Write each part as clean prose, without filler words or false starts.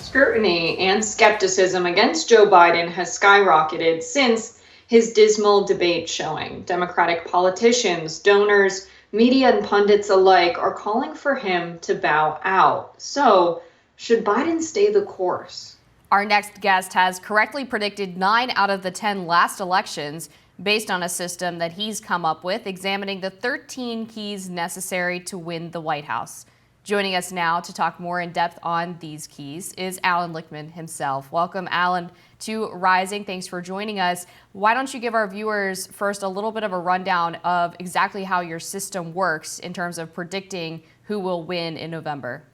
Scrutiny and skepticism against Joe Biden has skyrocketed since his dismal debate showing. Democratic politicians, donors, media, and pundits alike are calling for him to bow out. So, should Biden stay the course? Our next guest has correctly predicted 9 out of the 10 last elections based on a system that he's come up with, examining the 13 keys necessary to win the White House. Joining us now to talk more in depth on these keys is Allan Lichtman himself. Welcome, Allan, to Rising. Thanks for joining us. Why don't you give our viewers first a little bit of a rundown of exactly how your system works in terms of predicting who will win in November?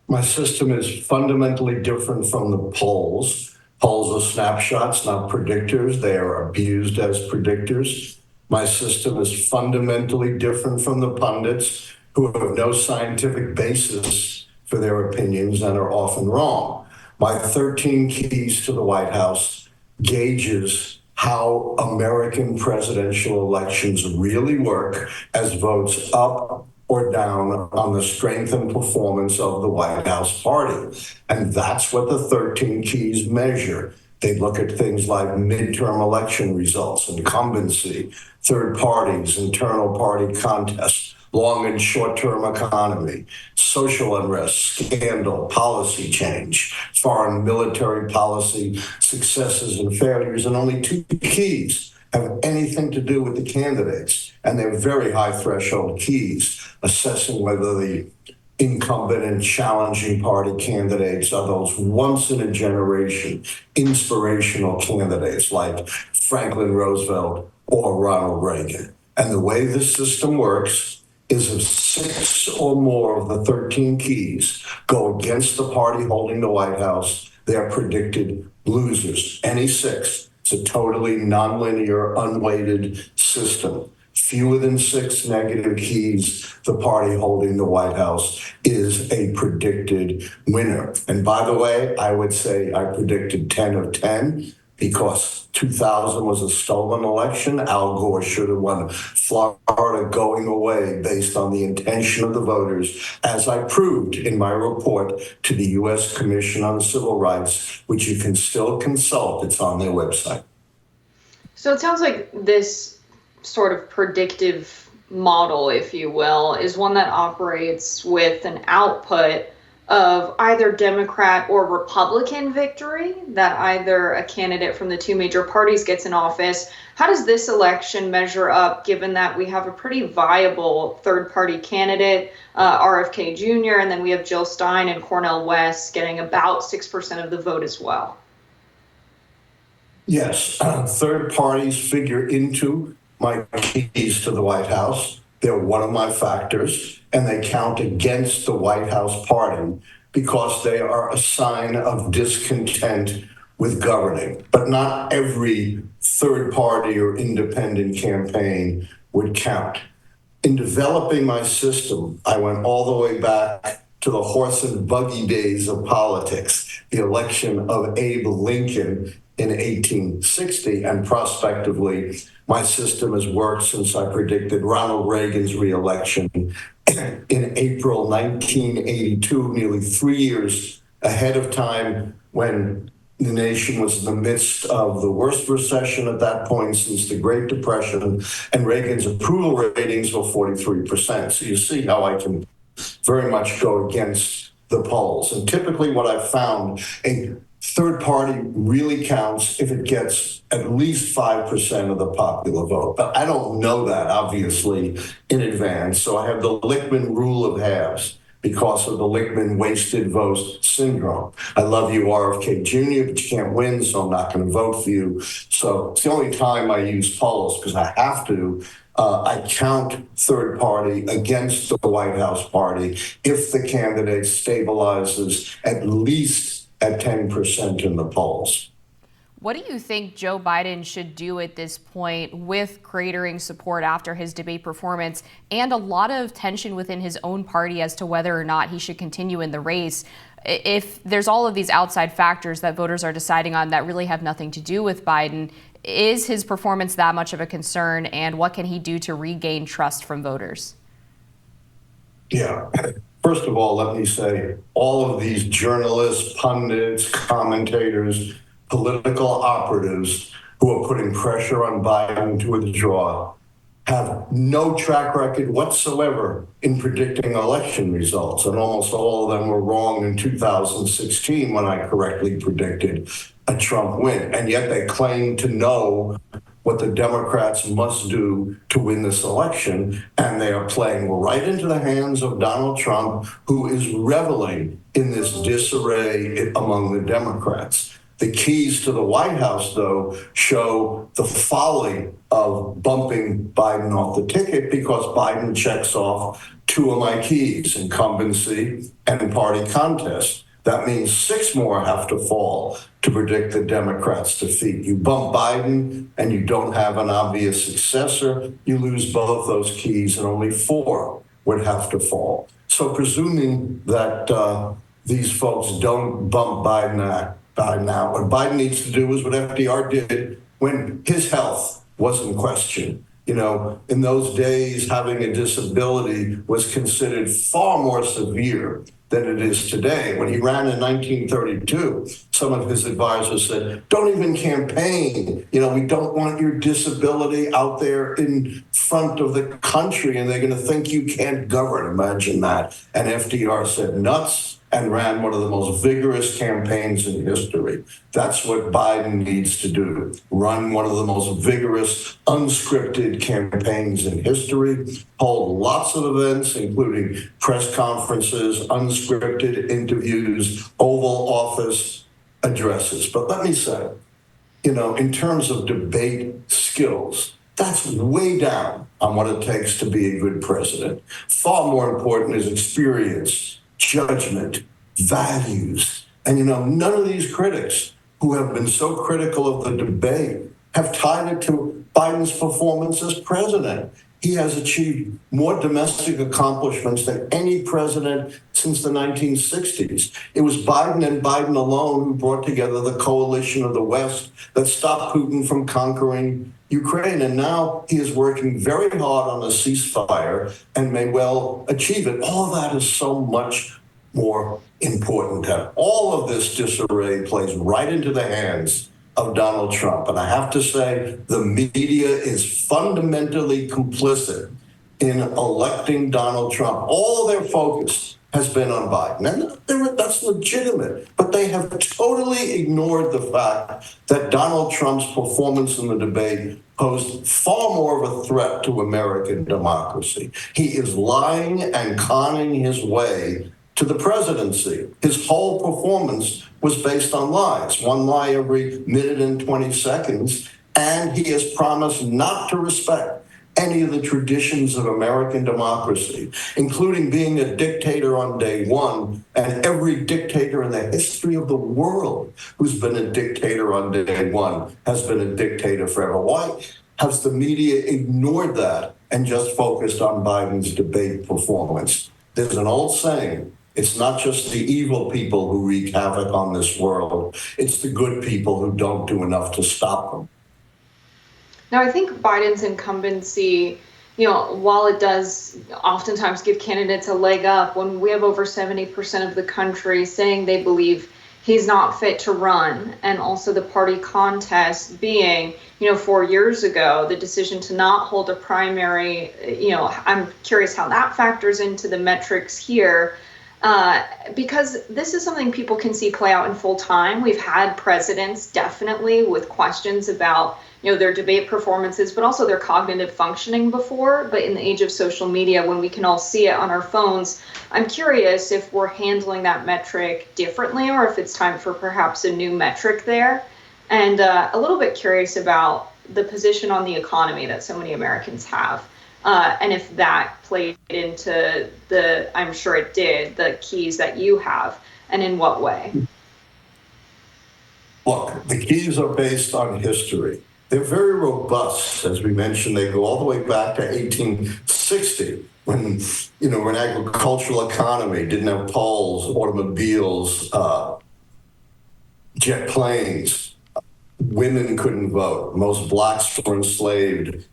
My system is fundamentally different from the polls. Polls are snapshots, not predictors. They are abused as predictors. My system is fundamentally different from the pundits, who have no scientific basis for their opinions and are often wrong. My 13 keys to the White House gauges how American presidential elections really work as votes up or down on the strength and performance of the White House party. And that's what the 13 keys measure. They look at things like midterm election results, incumbency, third parties, internal party contests, long and short-term economy, social unrest, scandal, policy change, foreign military policy, successes and failures, and only 2 keys have anything to do with the candidates. And they're very high threshold keys, assessing whether the incumbent and challenging party candidates are those once in a generation inspirational candidates like Franklin Roosevelt or Ronald Reagan. And the way this system works is if 6 or more of the 13 keys go against the party holding the White House, they are predicted losers. Any 6. It's a totally nonlinear, unweighted system. Fewer than 6 negative keys, the party holding the White House is a predicted winner. And by the way, I would say I predicted 10 of 10 because 2000 was a stolen election. Al Gore should have won Florida going away based on the intention of the voters, as I proved in my report to the U.S. Commission on Civil Rights, which you can still consult. It's on their website. So it sounds like this sort of predictive model, if you will, is one that operates with an output of either Democrat or Republican victory, that either a candidate from the 2 major parties gets in office. How does this election measure up, given that we have a pretty viable third-party candidate, RFK Jr., and then we have Jill Stein and Cornel West getting about 6% of the vote as well? Yes, third parties figure into my keys to the White House. They're one of my factors, and they count against the White House party because they are a sign of discontent with governing. But not every third party or independent campaign would count. In developing my system, I went all the way back to the horse and buggy days of politics, the election of Abe Lincoln in 1860, and prospectively, my system has worked since I predicted Ronald Reagan's reelection in April 1982, nearly 3 years ahead of time, when the nation was in the midst of the worst recession at that point since the Great Depression, and Reagan's approval ratings were 43%. So you see how I can very much go against the polls. And typically what I've found, a third party really counts if it gets at least 5% of the popular vote. But I don't know that, obviously, in advance. So I have the Lichtman rule of halves because of the Lichtman wasted vote syndrome. I love you, RFK Jr., but you can't win, so I'm not going to vote for you. So it's the only time I use polls because I have to. I count third party against the White House party if the candidate stabilizes at least at 10% in the polls. What do you think Joe Biden should do at this point with cratering support after his debate performance and a lot of tension within his own party as to whether or not he should continue in the race? If there's all of these outside factors that voters are deciding on that really have nothing to do with Biden, is his performance that much of a concern, and what can he do to regain trust from voters? Yeah. First of all, let me say all of these journalists, pundits, commentators, political operatives who are putting pressure on Biden to withdraw have no track record whatsoever in predicting election results. And almost all of them were wrong in 2016 when I correctly predicted a Trump win. And yet they claim to know what the Democrats must do to win this election. And they are playing right into the hands of Donald Trump, who is reveling in this disarray among the Democrats. The keys to the White House, though, show the folly of bumping Biden off the ticket because Biden checks off two of my keys, incumbency and party contest. That means 6 more have to fall to predict the Democrats' defeat. You bump Biden and you don't have an obvious successor, you lose both those keys, and only 4 would have to fall. So presuming that these folks don't bump Biden out, what Biden needs to do is what FDR did when his health was in question. You know, in those days, having a disability was considered far more severe than it is today. When he ran in 1932, some of his advisors said, don't even campaign. You know, we don't want your disability out there in front of the country, and they're going to think you can't govern. Imagine that. And FDR said, nuts, and ran one of the most vigorous campaigns in history. That's what Biden needs to do. Run one of the most vigorous, unscripted campaigns in history, hold lots of events, including press conferences, unscripted interviews, Oval Office addresses. But let me say, you know, in terms of debate skills, that's way down on what it takes to be a good president. Far more important is experience, judgment, values. And, you know, none of these critics who have been so critical of the debate have tied it to Biden's performance as president. He has achieved more domestic accomplishments than any president since the 1960s. It was Biden and Biden alone who brought together the coalition of the West that stopped Putin from conquering Ukraine. And now he is working very hard on a ceasefire and may well achieve it. All that is so much more important. And all of this disarray plays right into the hands of Donald Trump. And I have to say, the media is fundamentally complicit in electing Donald Trump. All their focus has been on Biden, and that's legitimate. But they have totally ignored the fact that Donald Trump's performance in the debate posed far more of a threat to American democracy. He is lying and conning his way to the presidency. His whole performance was based on lies, one lie every minute and 20 seconds, and he has promised not to respect any of the traditions of American democracy, including being a dictator on day one, and every dictator in the history of the world who's been a dictator on day one has been a dictator forever. Why has the media ignored that and just focused on Biden's debate performance? There's an old saying, it's not just the evil people who wreak havoc on this world, it's the good people who don't do enough to stop them. Now, I think Biden's incumbency, you know, while it does oftentimes give candidates a leg up, when we have over 70% of the country saying they believe he's not fit to run, and also the party contest being, you know, 4 years ago, the decision to not hold a primary, you know, I'm curious how that factors into the metrics here. Because this is something people can see play out in full time. We've had presidents definitely with questions about, you know, their debate performances, but also their cognitive functioning before. But in the age of social media, when we can all see it on our phones, I'm curious if we're handling that metric differently or if it's time for perhaps a new metric there. And a little bit curious about the position on the economy that so many Americans have. And if that played into I'm sure it did, the keys that you have, and in what way? Look, the keys are based on history. They're very robust. As we mentioned, they go all the way back to 1860, when, you know, we're an agricultural economy, didn't have polls, automobiles, jet planes. Women couldn't vote. Most blacks were enslaved.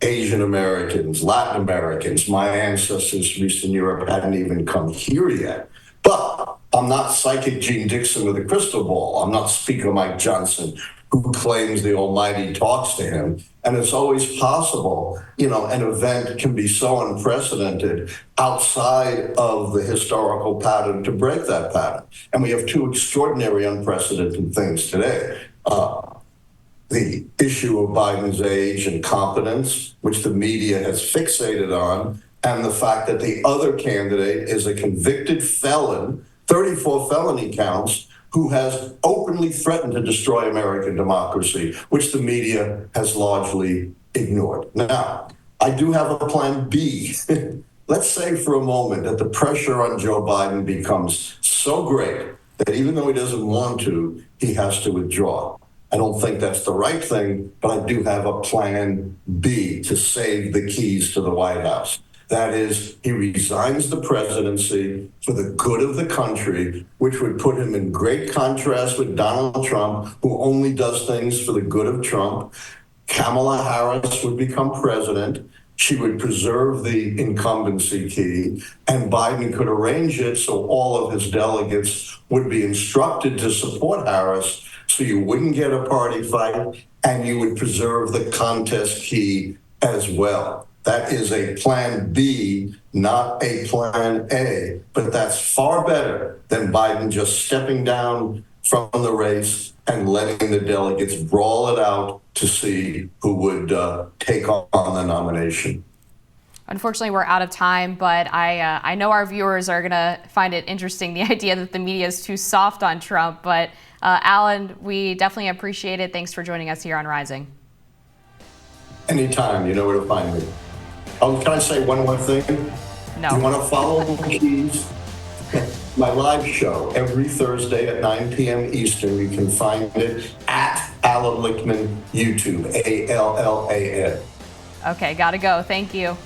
Asian Americans, Latin Americans. My ancestors from Eastern Europe hadn't even come here yet. But I'm not psychic Gene Dixon with a crystal ball. I'm not Speaker Mike Johnson, who claims the Almighty talks to him. And it's always possible, an event can be so unprecedented outside of the historical pattern to break that pattern. And we have two extraordinary unprecedented things today. The issue of Biden's age and competence, which the media has fixated on, and the fact that the other candidate is a convicted felon, 34 felony counts, who has openly threatened to destroy American democracy, which the media has largely ignored. Now, I do have a plan B. Let's say for a moment that the pressure on Joe Biden becomes so great that even though he doesn't want to, he has to withdraw. I don't think that's the right thing, but I do have a plan B to save the keys to the White House. That is, he resigns the presidency for the good of the country, which would put him in great contrast with Donald Trump, who only does things for the good of Trump. Kamala Harris would become president. She would preserve the incumbency key, and Biden could arrange it so all of his delegates would be instructed to support Harris, so you wouldn't get a party fight, and you would preserve the contest key as well. That is a plan B, not a plan A, but that's far better than Biden just stepping down from the race and letting the delegates brawl it out to see who would take on the nomination. Unfortunately, we're out of time, but I know our viewers are going to find it interesting, the idea that the media is too soft on Trump. But Allan, we definitely appreciate it. Thanks for joining us here on Rising. Anytime, you know where to find me. Oh, can I say one more thing? No. You want to follow the keys? My live show every Thursday at 9 p.m. Eastern. You can find it at Allan Lichtman YouTube, ALLAN. Okay, gotta go. Thank you.